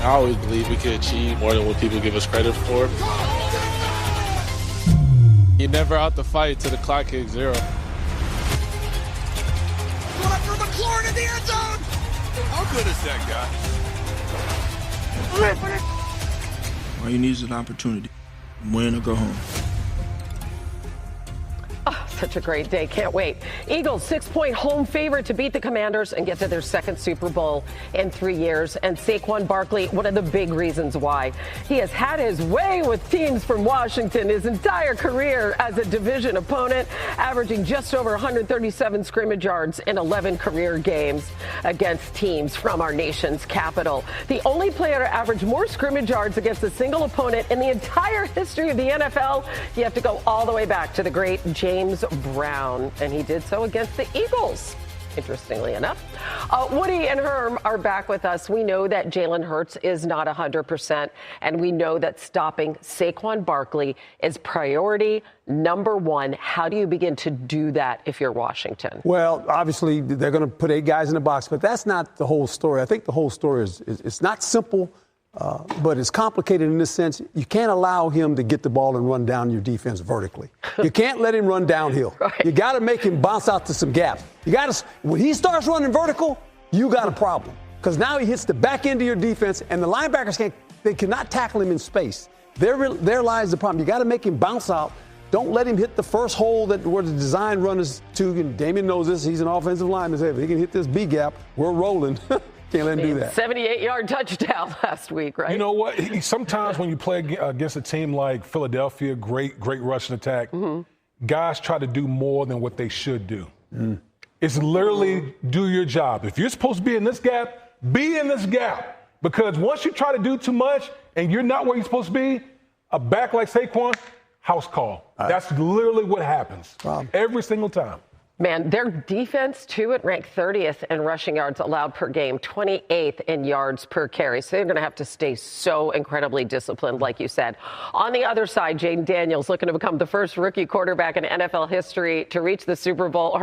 I always believe we can achieve more than what people give us credit for. You're never out the fight till the clock hits 0. For McLaurin in the end zone. How good is that guy? All you need is an opportunity. Win or go home. Oh, such a great day. Can't wait. Eagles 6-point home favorite to beat the Commanders and get to their second Super Bowl in 3 years. And Saquon Barkley, one of the big reasons why. He has had his way with teams from Washington his entire career as a division opponent, averaging just over 137 scrimmage yards in 11 career games against teams from our nation's capital. The only player to average more scrimmage yards against a single opponent in the entire history of the NFL. You have to go all the way back to the great James Brown, and he did so against the Eagles, interestingly enough. Woody and Herm are back with us. We know that Jalen Hurts is not 100%, and we know that stopping Saquon Barkley is priority number one. How do you begin to do that if you're Washington? Well, obviously, they're going to put 8 guys in the box, but that's not the whole story. I think the whole story is it's not simple, but it's complicated in this sense. You can't allow him to get the ball and run down your defense vertically. You can't let him run downhill. Right. You got to make him bounce out to some gaps. You got to, when he starts running vertical, you got a problem, because now he hits the back end of your defense, and the linebackers cannot tackle him in space. There lies the problem. You got to make him bounce out. Don't let him hit the first hole where the design runners to. And Damian knows this. He's an offensive lineman. If he can hit this B gap, we're rolling. Can't let him do that. 78-yard touchdown last week, right? You know what? Sometimes when you play against a team like Philadelphia, great rushing attack, guys try to do more than what they should do. It's literally do your job. If you're supposed to be in this gap, be in this gap. Because once you try to do too much and you're not where you're supposed to be, a back like Saquon, house call. That's literally what happens every single time. Man, their defense, too, it ranked 30th in rushing yards allowed per game, 28th in yards per carry. So they're going to have to stay so incredibly disciplined, like you said. On the other side, Jayden Daniels looking to become the first rookie quarterback in NFL history to reach the Super Bowl.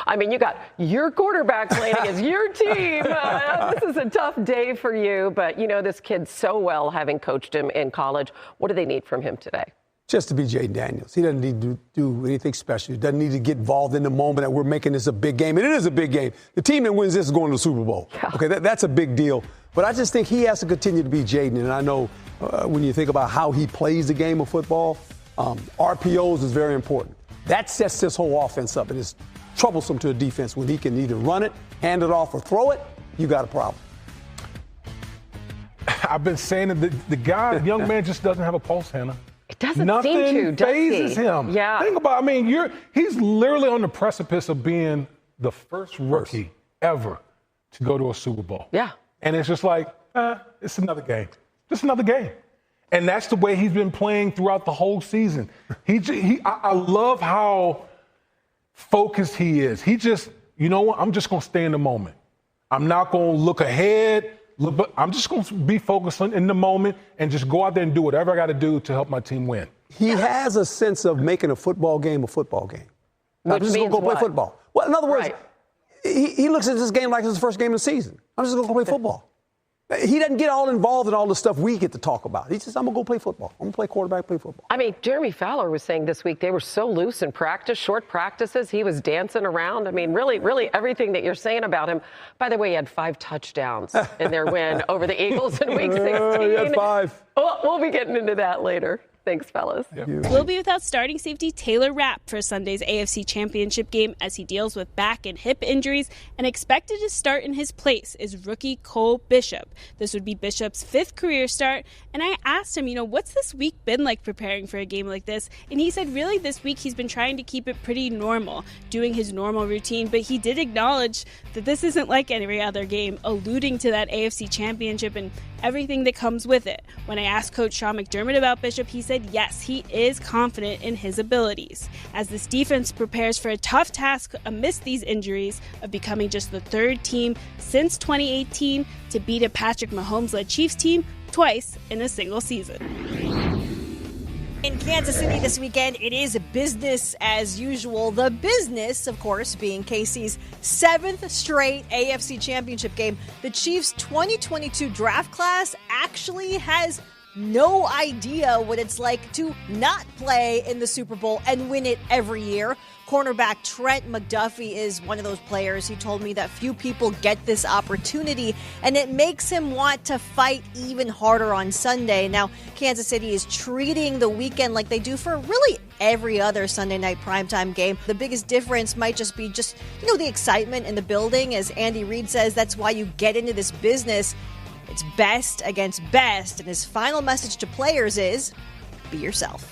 I mean, you got your quarterback playing against your team. This is a tough day for you, but you know this kid so well, having coached him in college. What do they need from him today? Just to be Jayden Daniels. He doesn't need to do anything special. He doesn't need to get involved in the moment that we're making this a big game. And it is a big game. The team that wins this is going to the Super Bowl. Yeah. Okay, that's a big deal. But I just think he has to continue to be Jayden. And I know when you think about how he plays the game of football, RPOs is very important. That sets this whole offense up. It is troublesome to a defense when he can either run it, hand it off, or throw it. You got a problem. I've been saying that the young man just doesn't have a pulse, Hannah. It doesn't Nothing seem to, does phases he? him. Yeah. Think about, he's literally on the precipice of being the first rookie ever to go to a Super Bowl. Yeah. And it's just like, it's another game. Just another game. And that's the way he's been playing throughout the whole season. I love how focused he is. He just, you know what? I'm just going to stay in the moment. I'm not going to look ahead. But I'm just going to be focused in the moment and just go out there and do whatever I got to do to help my team win. He has a sense of making a football game a football game. I'm just going to go play football. Well, in other words, he looks at this game like it's his first game of the season. I'm just going to go play football. He doesn't get all involved in all the stuff we get to talk about. He says, I'm going to go play football. I'm going to play quarterback, play football. I mean, Jeremy Fowler was saying this week they were so loose in practice, short practices. He was dancing around. I mean, really everything that you're saying about him. By the way, he had 5 touchdowns in their win over the Eagles in Week 16. He had 5. We'll be getting into that later. Thanks, fellas. Yep. We'll be without starting safety Taylor Rapp for Sunday's AFC Championship game as he deals with back and hip injuries, and expected to start in his place is rookie Cole Bishop. This would be Bishop's 5th career start, and I asked him, what's this week been like preparing for a game like this? And he said really this week he's been trying to keep it pretty normal, doing his normal routine, but he did acknowledge that this isn't like every other game, alluding to that AFC Championship and everything that comes with it. When I asked Coach Sean McDermott about Bishop, he said yes, he is confident in his abilities. As this defense prepares for a tough task amidst these injuries of becoming just the 3rd team since 2018 to beat a Patrick Mahomes-led Chiefs team twice in a single season. In Kansas City this weekend, it is business as usual. The business, of course, being KC's 7th straight AFC Championship game. The Chiefs' 2022 draft class actually has no idea what it's like to not play in the Super Bowl and win it every year. Cornerback Trent McDuffie is one of those players. He told me that few people get this opportunity, and it makes him want to fight even harder on Sunday. Now, Kansas City is treating the weekend like they do for really every other Sunday night primetime game. The biggest difference might just be the excitement in the building. As Andy Reid says, that's why you get into this business. It's best against best, and his final message to players is, be yourself.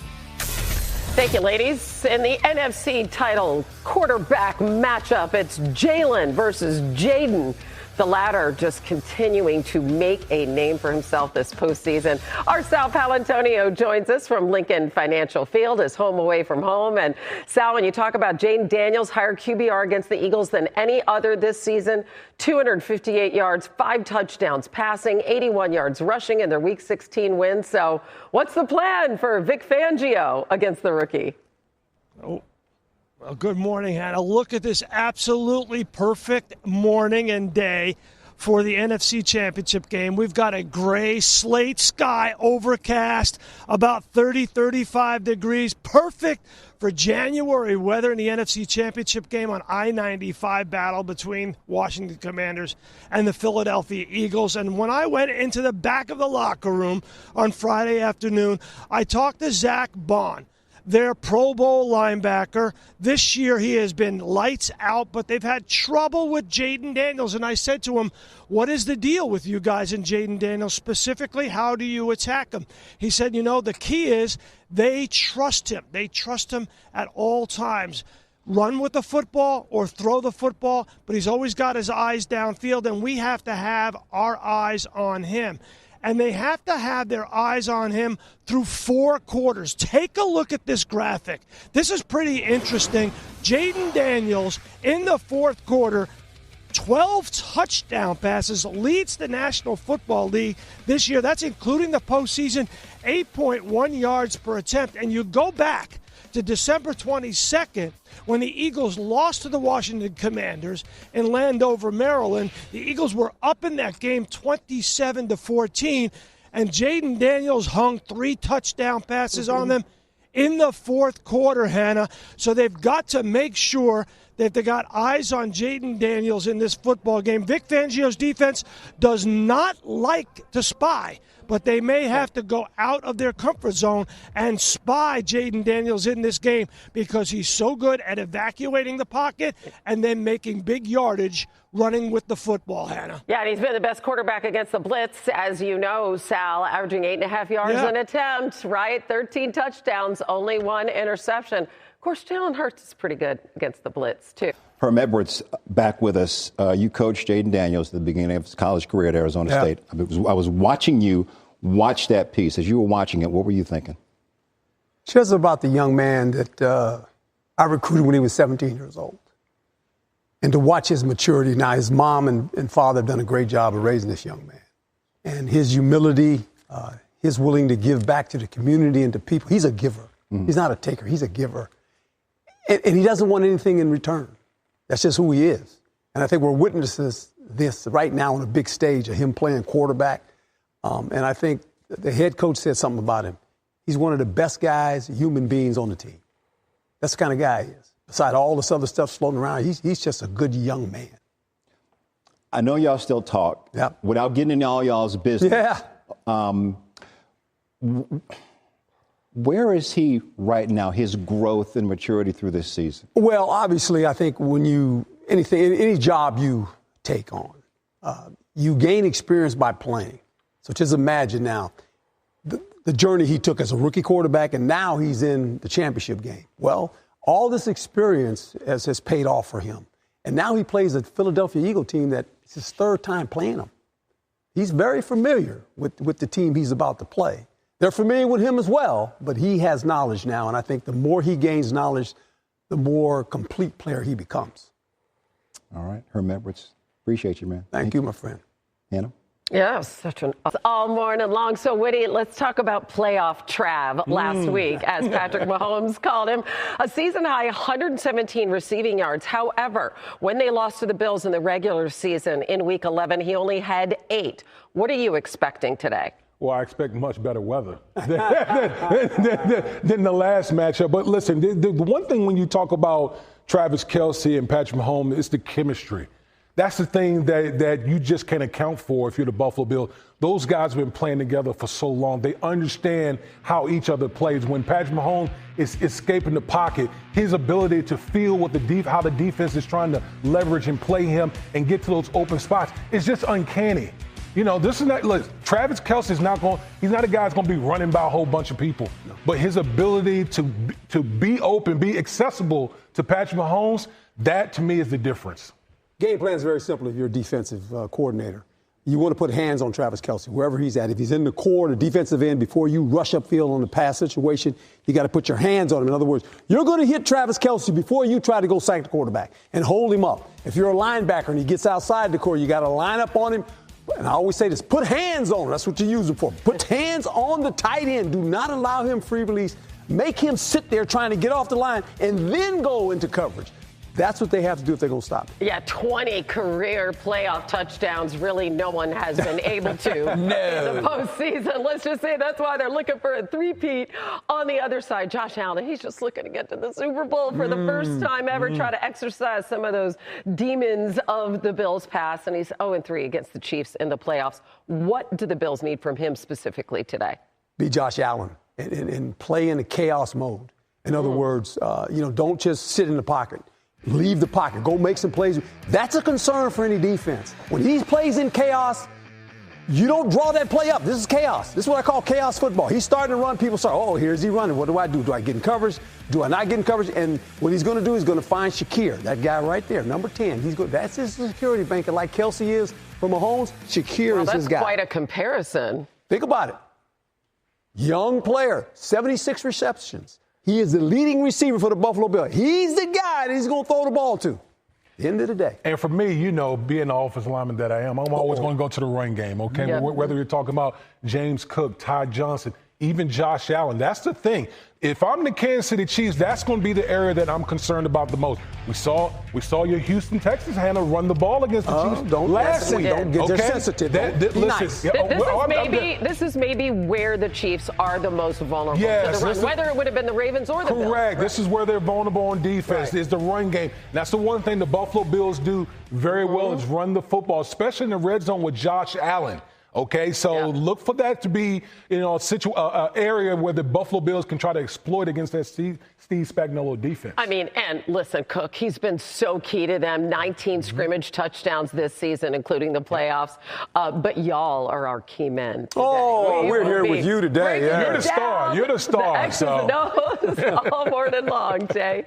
Thank you, ladies. In the NFC title quarterback matchup, it's Jalen versus Jayden. The latter just continuing to make a name for himself this postseason. Our Sal Palantonio joins us from Lincoln Financial Field, his home away from home. And Sal, when you talk about Jayden Daniels, higher QBR against the Eagles than any other this season, 258 yards, 5 touchdowns passing, 81 yards rushing in their Week 16 win. So what's the plan for Vic Fangio against the rookie? Well, good morning, Hannah. Look at this absolutely perfect morning and day for the NFC Championship game. We've got a gray slate sky, overcast, about 30, 35 degrees. Perfect for January weather in the NFC Championship game on I-95 battle between Washington Commanders and the Philadelphia Eagles. And when I went into the back of the locker room on Friday afternoon, I talked to Zach Bond, their Pro Bowl linebacker. This year he has been lights out, but they've had trouble with Jayden Daniels. And I said to him, what is the deal with you guys and Jayden Daniels specifically? How do you attack him? He said, the key is they trust him. They trust him at all times. Run with the football or throw the football, but he's always got his eyes downfield, and we have to have our eyes on him. And they have to have their eyes on him through 4 quarters. Take a look at this graphic. This is pretty interesting. Jayden Daniels in the 4th quarter, 12 touchdown passes, leads the National Football League this year. That's including the postseason, 8.1 yards per attempt. And you go back to December 22nd, when the Eagles lost to the Washington Commanders in Landover, Maryland. The Eagles were up in that game 27-14, and Jayden Daniels hung 3 touchdown passes on them in the 4th quarter, Hannah. So they've got to make sure that they got eyes on Jayden Daniels in this football game. Vic Fangio's defense does not like to spy, but they may have to go out of their comfort zone and spy Jayden Daniels in this game because he's so good at evacuating the pocket and then making big yardage running with the football, Hannah. Yeah, and he's been the best quarterback against the blitz, as you know, Sal, averaging 8.5 yards an attempt, right? 13 touchdowns, only 1 interception. Of course, Jalen Hurts is pretty good against the blitz, too. Herm Edwards back with us. You coached Jayden Daniels at the beginning of his college career at Arizona State. I was watching you watch that piece. As you were watching it, what were you thinking? Just about the young man that I recruited when he was 17 years old. And to watch his maturity. Now, his mom and father have done a great job of raising this young man. And his humility, his willing to give back to the community and to people. He's a giver. Mm-hmm. He's not a taker. He's a giver. And he doesn't want anything in return. That's just who he is. And I think we're witnesses this right now on a big stage of him playing quarterback. And I think the head coach said something about him. He's one of the best guys, human beings on the team. That's the kind of guy he is. Beside all this other stuff floating around, he's just a good young man. I know y'all still talk. Yep. Without getting into all y'all's business. Yeah. Where is he right now, his growth and maturity through this season? Well, obviously, I think when any job you take on, you gain experience by playing. So just imagine now the journey he took as a rookie quarterback, and now he's in the championship game. Well, all this experience has paid off for him. And now he plays a Philadelphia Eagle team that it's his 3rd time playing them. He's very familiar with the team he's about to play. They're familiar with him as well, but he has knowledge now. And I think the more he gains knowledge, the more complete player he becomes. All right. Herm Edwards, appreciate you, man. Thank you, my friend. Hannah? Yeah, such an all morning long. So, Whitty, let's talk about playoff Trav last week, as Patrick Mahomes called him. A season-high 117 receiving yards. However, when they lost to the Bills in the regular season in Week 11, he only had 8. What are you expecting today? Well, I expect much better weather than the last matchup. But listen, the one thing when you talk about Travis Kelce and Patrick Mahomes is the chemistry. That's the thing that you just can't account for if you're the Buffalo Bills. Those guys have been playing together for so long. They understand how each other plays. When Patrick Mahomes is escaping the pocket, his ability to feel what how the defense is trying to leverage and play him and get to those open spots is just uncanny. You know, this is not, look, Travis Kelce is he's not a guy that's going to be running by a whole bunch of people. No. But his ability to be open, be accessible to Patrick Mahomes, that to me is the difference. Game plan is very simple if you're a defensive coordinator. You want to put hands on Travis Kelce, wherever he's at. If he's in the core, the defensive end, before you rush upfield on the pass situation, you got to put your hands on him. In other words, you're going to hit Travis Kelce before you try to go sack the quarterback and hold him up. If you're a linebacker and he gets outside the core, you got to line up on him. And I always say this, put hands on him. That's what you use him for. Put hands on the tight end. Do not allow him free release. Make him sit there trying to get off the line and then go into coverage. That's what they have to do if they're going to stop it. Yeah, 20 career playoff touchdowns. Really, no one has been able to in the postseason. Let's just say that's why they're looking for a three-peat. On the other side, Josh Allen, he's just looking to get to the Super Bowl for the first time ever, try to exercise some of those demons of the Bills past. And he's 0-3 against the Chiefs in the playoffs. What do the Bills need from him specifically today? Be Josh Allen and play in a chaos mode. In other words, don't just sit in the pocket. Leave the pocket. Go make some plays. That's a concern for any defense. When he plays in chaos, you don't draw that play up. This is chaos. This is what I call chaos football. He's starting to run. People start, here's he running. What do I do? Do I get in coverage? Do I not get in coverage? And what he's going to do is going to find Shakir, that guy right there, number 10. That's his security blanket, like Kelce is for Mahomes. Shakir is his guy. That's quite a comparison. Think about it. Young player, 76 receptions. He is the leading receiver for the Buffalo Bills. He's the guy that he's going to throw the ball to. End of the day. And for me, being the offensive lineman that I am, I'm always going to go to the run game, okay? Yep. Whether you're talking about James Cook, Ty Johnson, even Josh Allen. That's the thing. If I'm the Kansas City Chiefs, that's going to be the area that I'm concerned about the most. We saw your Houston Texans handle run the ball against the Chiefs last week. Don't get sensitive. This is maybe where the Chiefs are the most vulnerable to the run, whether it would have been the Ravens or the Bills. Correct. This is where they're vulnerable on defense, is the run game. That's the one thing the Buffalo Bills do very well is run the football, especially in the red zone with Josh Allen. Okay, so look for that to be, an area where the Buffalo Bills can try to exploit against that Steve Spagnuolo defense. I mean, and listen, Cook, he's been so key to them. 19 scrimmage touchdowns this season, including the playoffs. But y'all are our key men today. We're here with you today. You're the star. You're the star. The X's and O's all morning long, Jay.